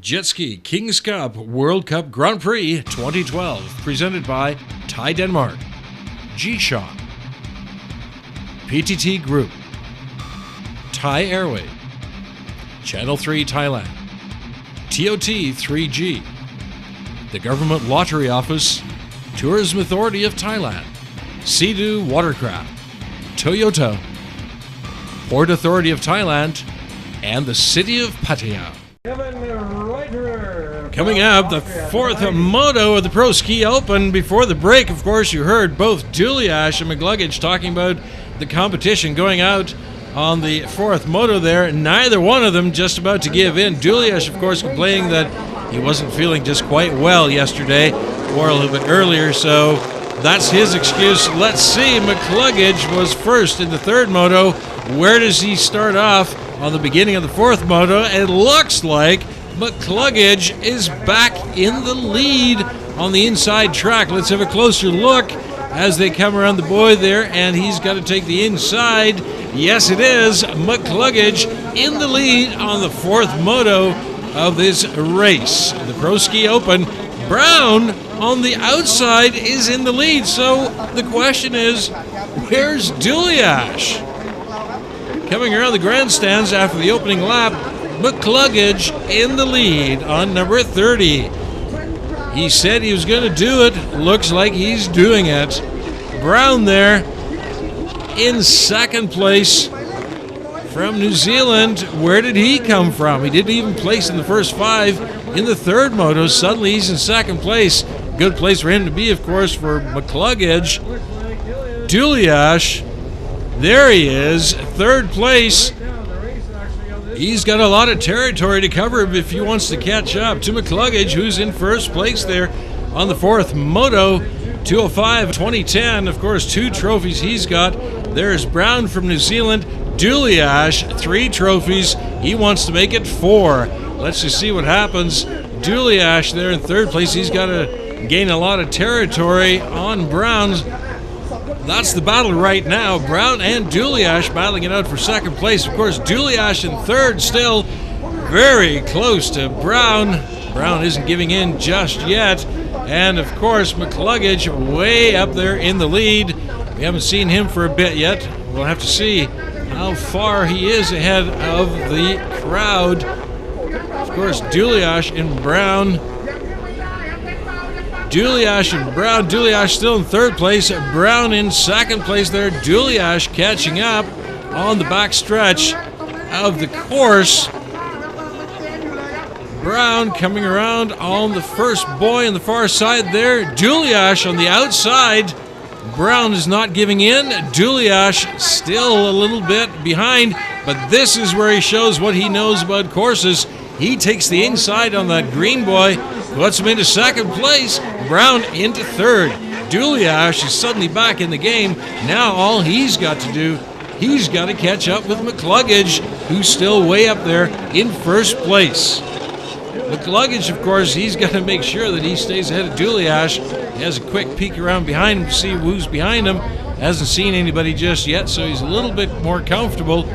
Jet Ski Kings Cup World Cup Grand Prix 2012, presented by Thai Denmark, G-Shock, PTT Group, Thai Airway, Channel 3 Thailand, TOT 3G, the Government Lottery Office, Tourism Authority of Thailand, Sea-Doo Watercraft, Toyota, Port Authority of Thailand, and the City of Pattaya. Coming up, the fourth moto of the Pro Ski Open. Before the break, of course, you heard both Duliash and McCluggage talking about the competition going out on the fourth moto there. Neither one of them just about to give in. Duliash, of course, complaining that he wasn't feeling just quite well yesterday or a little bit earlier, so that's his excuse. Let's see. McCluggage was first in the third moto. Where does he start off on the beginning of the fourth moto? It looks like McCluggage is back in the lead on the inside track. Let's have a closer look as they come around the buoy there, and he's got to take the inside. Yes, it is McCluggage in the lead on the fourth moto of this race. The Pro Ski Open. Brown on the outside is in the lead, so the question is, where's Duliash? Coming around the grandstands after the opening lap, McCluggage in the lead on number 30. He said he was going to do it. Looks like he's doing it. Brown there in second place from New Zealand. Where did he come from? He didn't even place in the first five in the third moto. Suddenly he's in second place. Good place for him to be, of course, for McCluggage. Duliash, there he is, third place. He's got a lot of territory to cover if he wants to catch up to McCluggage, who's in first place there on the fourth moto. 205 2010, of course, 2 trophies he's got. There's Brown from New Zealand. Duliash, 3 trophies. He wants to make it 4. Let's just see what happens. Duliash there in third place. He's got to gain a lot of territory on Brown's. That's the battle right now. Brown and Duliash battling it out for second place. Of course, Duliash in third, still very close to Brown. Brown isn't giving in just yet. And of course, McCluggage way up there in the lead. We haven't seen him for a bit yet. We'll have to see how far he is ahead of the crowd. Of course, Duliash and Brown. Duliash and Brown. Duliash still in third place. Brown in second place there. Duliash catching up on the back stretch of the course. Brown coming around on the first buoy on the far side there. Duliash on the outside. Brown is not giving in. Duliash still a little bit behind, but this is where he shows what he knows about courses. He takes the inside on that green buoy, puts him into second place. Brown into third. Duliash is suddenly back in the game. Now all he's got to do, he's got to catch up with McCluggage, who's still way up there in first place. McCluggage, of course, he's got to make sure that he stays ahead of Duliash. He has a quick peek around behind him to see who's behind him. Hasn't seen anybody just yet, so he's a little bit more comfortable.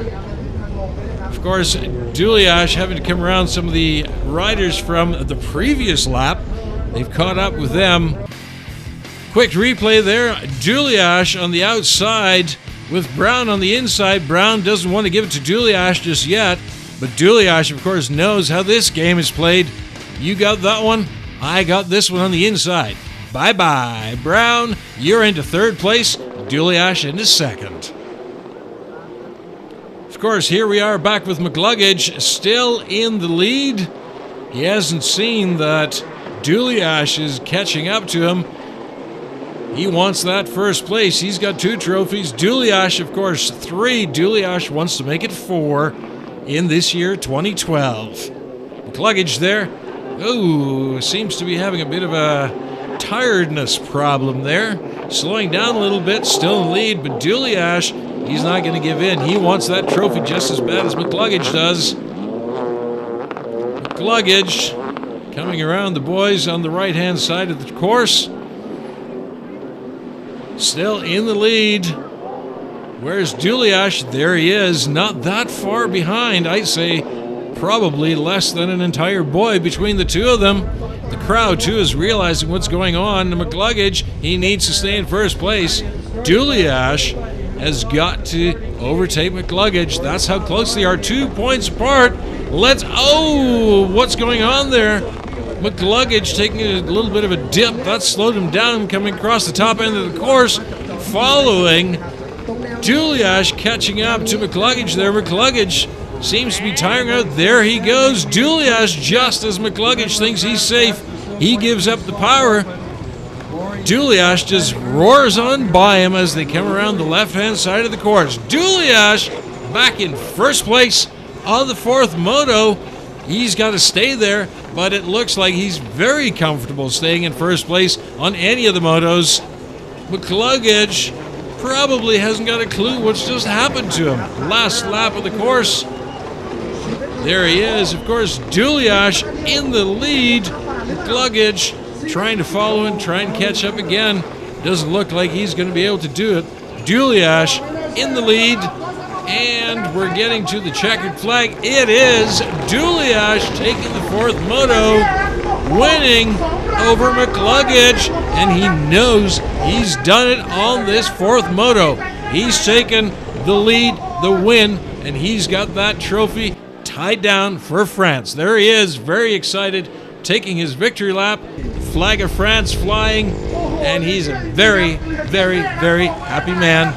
Of course, Duliash having to come around some of the riders from the previous lap. They've caught up with them. Quick replay there. Duliash on the outside with Brown on the inside. Brown doesn't want to give it to Duliash just yet, but Duliash, of course, knows how this game is played. You got that one, I got this one on the inside. Bye-bye. Brown, you're into third place. Duliash into second. Of course, here we are back with McCluggage still in the lead. He hasn't seen that Duliash is catching up to him. He wants that first place. He's got 2 trophies. Duliash, of course, 3. Duliash wants to make it 4 in this year, 2012. McCluggage there. Oh, seems to be having a bit of a tiredness problem there. Slowing down a little bit, still in the lead, but Duliash, he's not going to give in. He wants that trophy just as bad as McCluggage does. McCluggage coming around the boys on the right-hand side of the course. Still in the lead. Where's Duliash? There he is. Not that far behind. I'd say probably less than an entire boy between the two of them. The crowd, too, is realizing what's going on. McCluggage, he needs to stay in first place. Duliash has got to overtake McCluggage. That's how close they are. 2 points apart. What's going on there? McCluggage taking a little bit of a dip. That slowed him down coming across the top end of the course. Following, Duliash catching up to McCluggage there. McCluggage seems to be tiring out. There he goes. Duliash, just as McCluggage thinks he's safe, he gives up the power. Duliash just roars on by him as they come around the left-hand side of the course. Duliash back in first place on the fourth moto. He's got to stay there, but it looks like he's very comfortable staying in first place on any of the motos. McCluggage probably hasn't got a clue what's just happened to him. Last lap of the course. There he is. Of course, Duliash in the lead. McCluggage trying to follow him, trying to catch up again. Doesn't look like he's going to be able to do it. Duliash in the lead. And we're getting to the checkered flag. It is Duliash taking the fourth moto, winning over McCluggage. And he knows he's done it on this fourth moto. He's taken the lead, the win, and he's got that trophy tied down for France. There he is, very excited, taking his victory lap. Flag of France flying, and he's a very, very, very happy man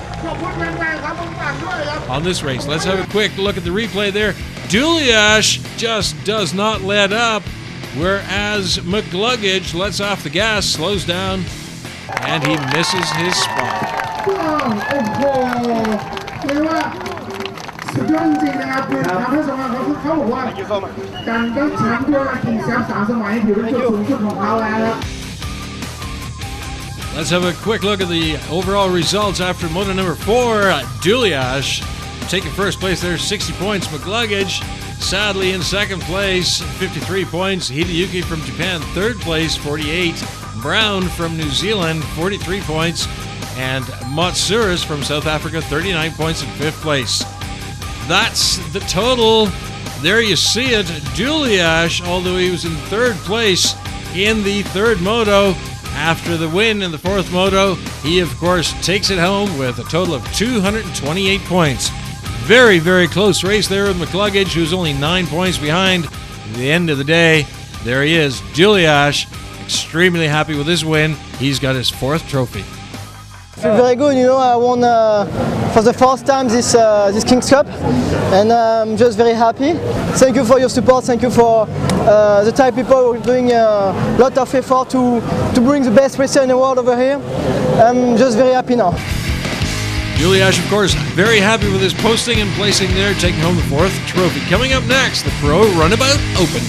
on this race. Let's have a quick look at the replay there. Duliash just does not let up, whereas McCluggage lets off the gas, slows down, and he misses his spot. สุดยอดจริงๆนะครับคือทำให้สมัยเขาบอกว่าการได้แชมป์ด้วยการชิงแชมป์3 สมัยถือเป็นจุดสูงสุดของเขาแล้วครับ Let's have a quick look at the overall results after moto number 4. Duliash taking first place there, 60 points. McCluggage sadly in second place, 53 points. Hideyuki from Japan, third place, 48. Brown from New Zealand, 43 points. And Matsuras from South Africa, 39 points in fifth place. That's the total. There you see it. Duliash, although he was in third place in the third moto, after the win in the fourth moto, he of course takes it home with a total of 228 points. Very, very close race there with McCluggage, who's only 9 points behind. At the end of the day, there he is. Duliash, extremely happy with his win. He's got his fourth trophy. I feel very good, I won for the first time this King's Cup, and I'm just very happy. Thank you for your support, thank you for the Thai people who are doing a lot of effort to bring the best racer in the world over here. I'm just very happy now. Duliash, of course, very happy with his posting and placing there, taking home the fourth trophy. Coming up next, the Pro Runabout Open.